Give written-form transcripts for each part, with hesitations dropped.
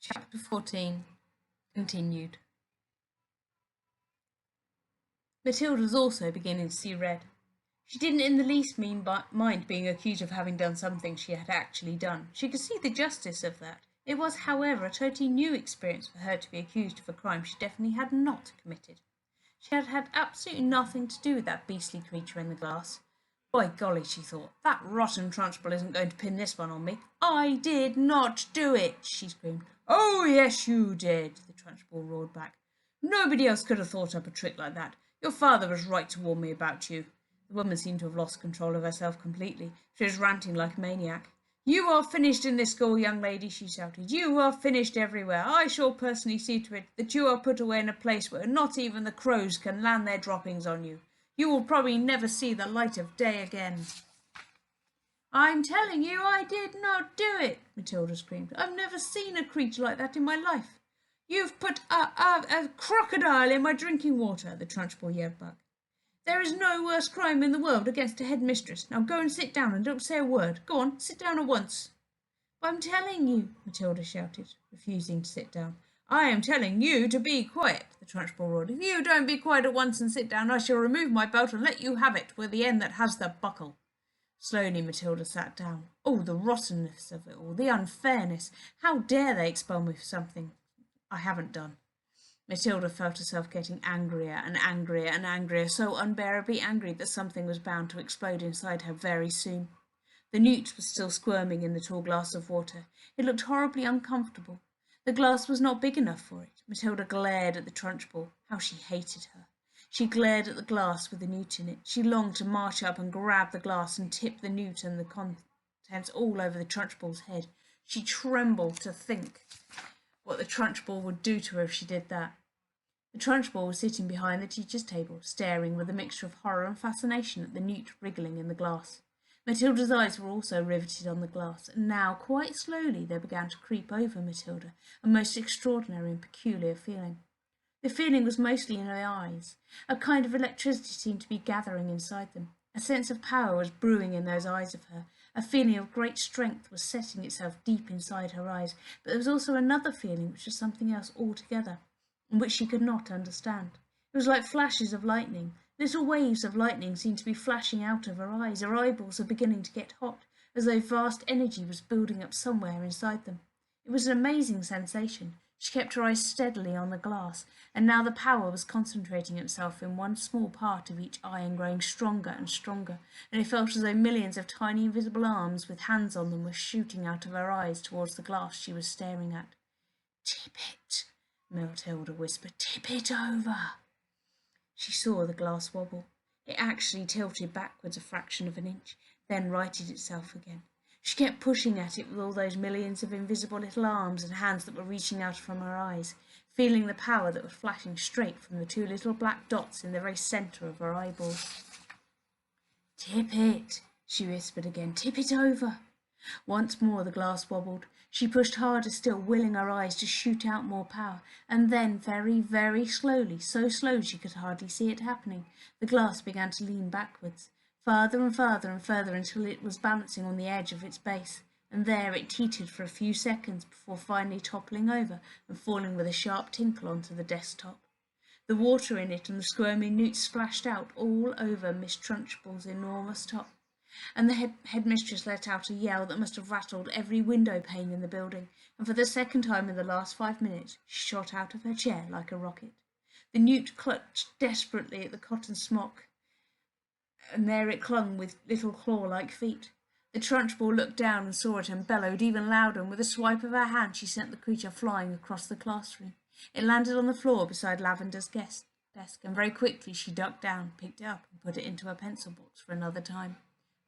Chapter 14 continued. Matilda was also beginning to see red. She didn't in the least mind being accused of having done something she had actually done. She could see the justice of that. It was, however, a totally new experience for her to be accused of a crime she definitely had not committed. She had had absolutely nothing to do with that beastly creature in the glass. By golly, she thought, that rotten Trunchbull isn't going to pin this one on me. I did not do it, she screamed. Oh, yes, you did, the Trunchbull roared back. Nobody else could have thought up a trick like that. Your father was right to warn me about you. The woman seemed to have lost control of herself completely. She was ranting like a maniac. You are finished in this school, young lady, she shouted. You are finished everywhere. I shall personally see to it that you are put away in a place where not even the crows can land their droppings on you. You will probably never see the light of day again. I'm telling you I did not do it, Matilda screamed. I've never seen a creature like that in my life. You've put a crocodile in my drinking water, the Trunchbull yelled back. There is no worse crime in the world against a headmistress. Now go and sit down and don't say a word. Go on, sit down at once. But I'm telling you, Matilda shouted, refusing to sit down. I am telling you to be quiet, the Trunchbull roared. If you don't be quiet at once and sit down, I shall remove my belt and let you have it with the end that has the buckle. Slowly Matilda sat down. Oh, the rottenness of it all, the unfairness. How dare they expel me for something I haven't done? Matilda felt herself getting angrier and angrier and angrier, so unbearably angry that something was bound to explode inside her very soon. The newt was still squirming in the tall glass of water. It looked horribly uncomfortable. The glass was not big enough for it. Matilda glared at the Trunchbull. How she hated her. She glared at the glass with the newt in it. She longed to march up and grab the glass and tip the newt and the contents all over the Trunchbull's head. She trembled to think what the Trunchbull would do to her if she did that. The Trunchbull was sitting behind the teacher's table, staring with a mixture of horror and fascination at the newt wriggling in the glass. Matilda's eyes were also riveted on the glass, and now, quite slowly, there began to creep over Matilda a most extraordinary and peculiar feeling. The feeling was mostly in her eyes. A kind of electricity seemed to be gathering inside them. A sense of power was brewing in those eyes of her. A feeling of great strength was setting itself deep inside her eyes, but there was also another feeling which was something else altogether, and which she could not understand. It was like flashes of lightning. Little waves of lightning seemed to be flashing out of her eyes. Her eyeballs were beginning to get hot, as though vast energy was building up somewhere inside them. It was an amazing sensation. She kept her eyes steadily on the glass, and now the power was concentrating itself in one small part of each eye and growing stronger and stronger, and it felt as though millions of tiny invisible arms with hands on them were shooting out of her eyes towards the glass she was staring at. Tip it, Matilda whispered. Tip it over. She saw the glass wobble. It actually tilted backwards a fraction of an inch, then righted itself again. She kept pushing at it with all those millions of invisible little arms and hands that were reaching out from her eyes, feeling the power that was flashing straight from the two little black dots in the very centre of her eyeballs. Tip it, she whispered again. Tip it over. Once more the glass wobbled. She pushed harder still, willing her eyes to shoot out more power, and then, very, very slowly, so slow she could hardly see it happening, the glass began to lean backwards, farther and farther and further until it was balancing on the edge of its base, and there it teetered for a few seconds before finally toppling over and falling with a sharp tinkle onto the desktop. The water in it and the squirming newt splashed out all over Miss Trunchbull's enormous top, and the headmistress let out a yell that must have rattled every window pane in the building, and for the second time in the last 5 minutes she shot out of her chair like a rocket. The newt clutched desperately at the cotton smock, and there it clung with little claw-like feet. The Trunchbull looked down and saw it and bellowed even louder, and with a swipe of her hand she sent the creature flying across the classroom. It landed on the floor beside Lavender's desk, and very quickly she ducked down, picked it up, and put it into her pencil box for another time.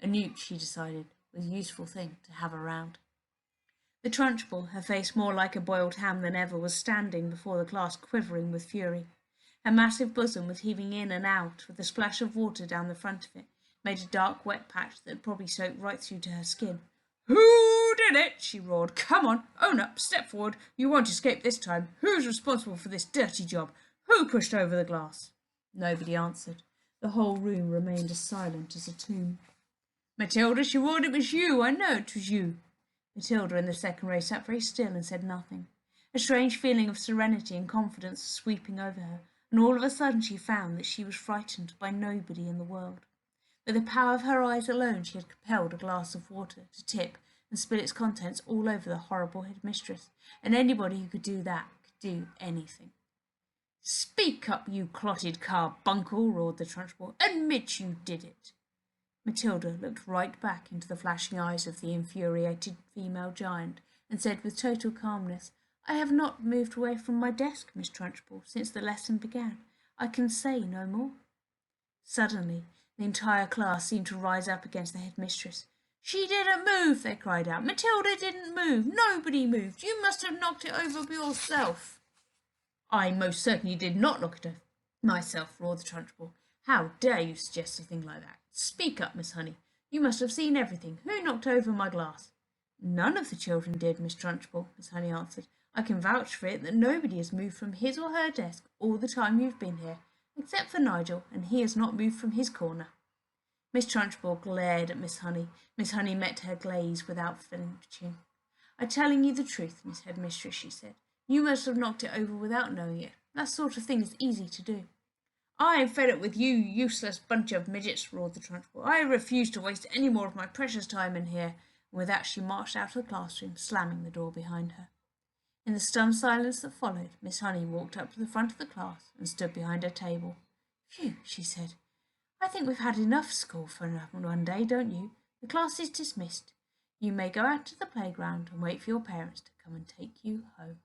A newt, she decided, was a useful thing to have around. The Trunchbull, her face more like a boiled ham than ever, was standing before the class, quivering with fury. Her massive bosom was heaving in and out, with a splash of water down the front of it, made a dark wet patch that had probably soaked right through to her skin. Who did it? She roared. Come on, own up, step forward. You won't escape this time. Who's responsible for this dirty job? Who pushed over the glass? Nobody answered. The whole room remained as silent as a tomb. Matilda, she roared, it was you. I know it was you. Matilda in the second row sat very still and said nothing. A strange feeling of serenity and confidence was sweeping over her, and all of a sudden she found that she was frightened by nobody in the world. With the power of her eyes alone she had compelled a glass of water to tip and spill its contents all over the horrible headmistress, and anybody who could do that could do anything. "Speak up, you clotted carbuncle!" roared the Trunchbull. "Admit you did it!" Matilda looked right back into the flashing eyes of the infuriated female giant, and said with total calmness, "I have not moved away from my desk, Miss Trunchbull, since the lesson began. I can say no more." Suddenly the entire class seemed to rise up against the headmistress. "She didn't move!" they cried out. "Matilda didn't move! Nobody moved! You must have knocked it over yourself!" "I most certainly did not knock it over myself," roared the Trunchbull. "How dare you suggest a thing like that? Speak up, Miss Honey. You must have seen everything. Who knocked over my glass?" "None of the children did, Miss Trunchbull," Miss Honey answered. "I can vouch for it that nobody has moved from his or her desk all the time you've been here, except for Nigel, and he has not moved from his corner." Miss Trunchbull glared at Miss Honey. Miss Honey met her gaze without flinching. "I'm telling you the truth, Miss Headmistress," she said. "You must have knocked it over without knowing it. That sort of thing is easy to do." "I'm fed up with you useless bunch of midgets," roared the Trunchbull. "I refuse to waste any more of my precious time in here." And with that she marched out of the classroom, slamming the door behind her. In the stunned silence that followed, Miss Honey walked up to the front of the class and stood behind her table. "Phew," she said. "I think we've had enough school for one day, don't you? The class is dismissed. You may go out to the playground and wait for your parents to come and take you home."